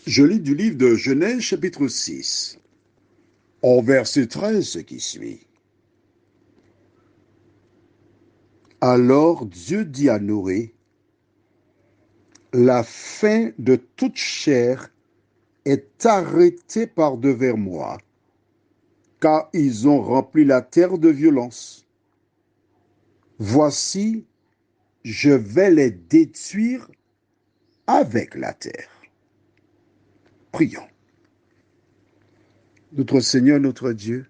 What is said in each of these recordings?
Je lis du livre de Genèse chapitre 6, au verset 13 qui suit. Alors Dieu dit à Noé, la fin de toute chair est arrêtée par devers moi, car ils ont rempli la terre de violence. Voici, je vais les détruire avec la terre. Prions. Notre Seigneur, notre Dieu,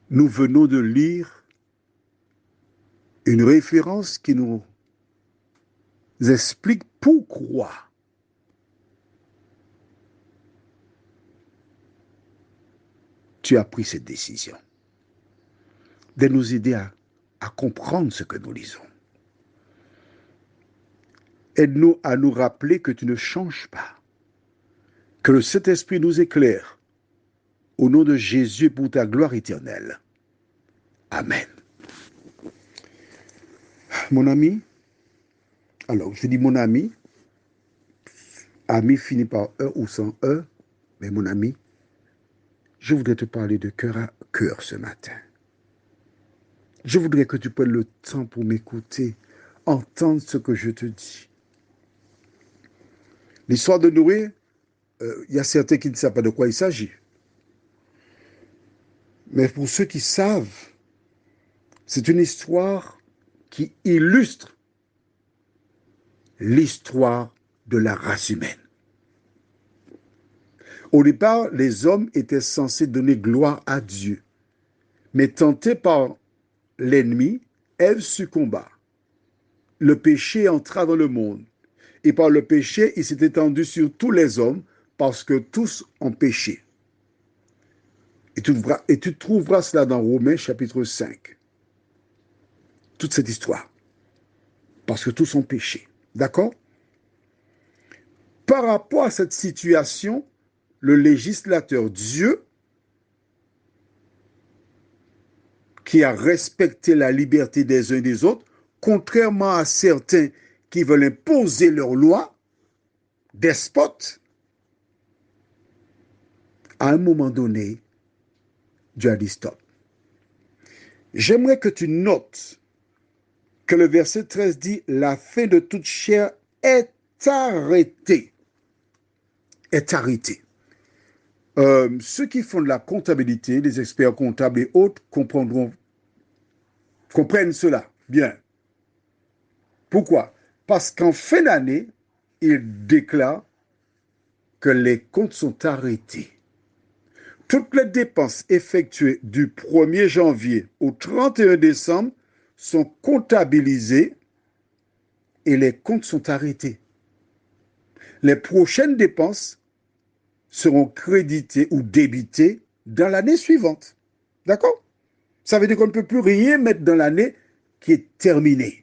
nous venons de lire une référence qui nous explique pourquoi tu as pris cette décision de nous aider à comprendre ce que nous lisons. Aide-nous à nous rappeler que tu ne changes pas, que le Saint-Esprit nous éclaire, au nom de Jésus pour ta gloire éternelle. Amen. Mon ami, alors je dis mon ami finit par E ou sans E, mais mon ami, je voudrais te parler de cœur à cœur ce matin. Je voudrais que tu prennes le temps pour m'écouter, entendre ce que je te dis. L'histoire de Noé, il y a certains qui ne savent pas de quoi il s'agit. Mais pour ceux qui savent, c'est une histoire qui illustre l'histoire de la race humaine. Au départ, les hommes étaient censés donner gloire à Dieu. Mais tentés par l'ennemi, Ève succomba. Le péché entra dans le monde. Et par le péché, il s'est étendu sur tous les hommes parce que tous ont péché. Et tu trouveras cela dans Romains chapitre 5. Toute cette histoire. Parce que tous ont péché. D'accord? Par rapport à cette situation, le législateur Dieu, qui a respecté la liberté des uns et des autres, contrairement à certains qui veulent imposer leurs lois, despotes, à un moment donné, Dieu a dit stop. J'aimerais que tu notes que le verset 13 dit « La fin de toute chair est arrêtée. » Est arrêtée. Ceux qui font de la comptabilité, les experts comptables et autres, comprennent cela bien. Pourquoi? Parce qu'en fin d'année, ils déclarent que les comptes sont arrêtés. Toutes les dépenses effectuées du 1er janvier au 31 décembre sont comptabilisées et les comptes sont arrêtés. Les prochaines dépenses seront créditées ou débitées dans l'année suivante. D'accord? Ça veut dire qu'on ne peut plus rien mettre dans l'année qui est terminée.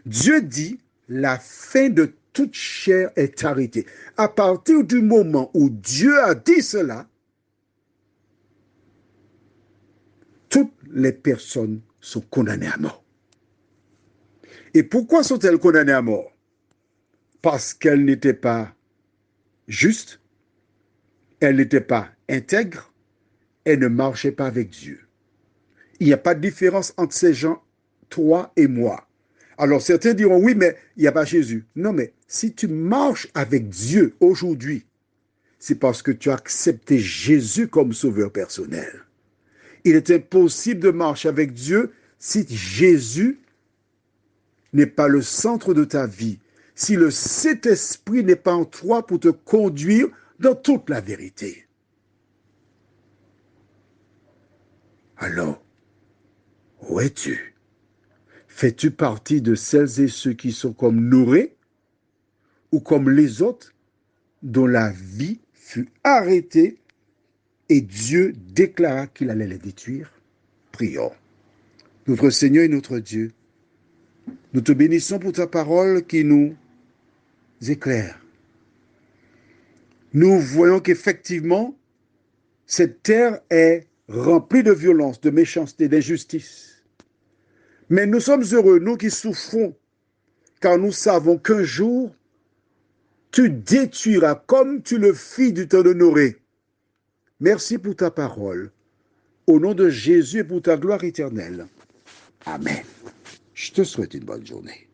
Dieu dit, la fin de toute chair est arrêtée. À partir du moment où Dieu a dit cela, toutes les personnes sont condamnées à mort. Et pourquoi sont-elles condamnées à mort? Parce qu'elles n'étaient pas justes, elles n'étaient pas intègres, elles ne marchaient pas avec Dieu. Il n'y a pas de différence entre ces gens, toi et moi. Alors certains diront, oui, mais il n'y a pas Jésus. Non, mais si tu marches avec Dieu aujourd'hui, c'est parce que tu as accepté Jésus comme sauveur personnel. Il est impossible de marcher avec Dieu si Jésus n'est pas le centre de ta vie, si le Saint-Esprit n'est pas en toi pour te conduire dans toute la vérité. Alors, où es-tu? Fais-tu partie de celles et ceux qui sont comme Noé ou comme les autres dont la vie fut arrêtée et Dieu déclara qu'il allait les détruire? Prions. Notre Seigneur et notre Dieu, nous te bénissons pour ta parole qui nous éclaire. Nous voyons qu'effectivement, cette terre est remplie de violence, de méchanceté, d'injustice. Mais nous sommes heureux, nous qui souffrons, car nous savons qu'un jour, tu détruiras comme tu le fis du temps de Noé. Merci pour ta parole. Au nom de Jésus et pour ta gloire éternelle. Amen. Je te souhaite une bonne journée.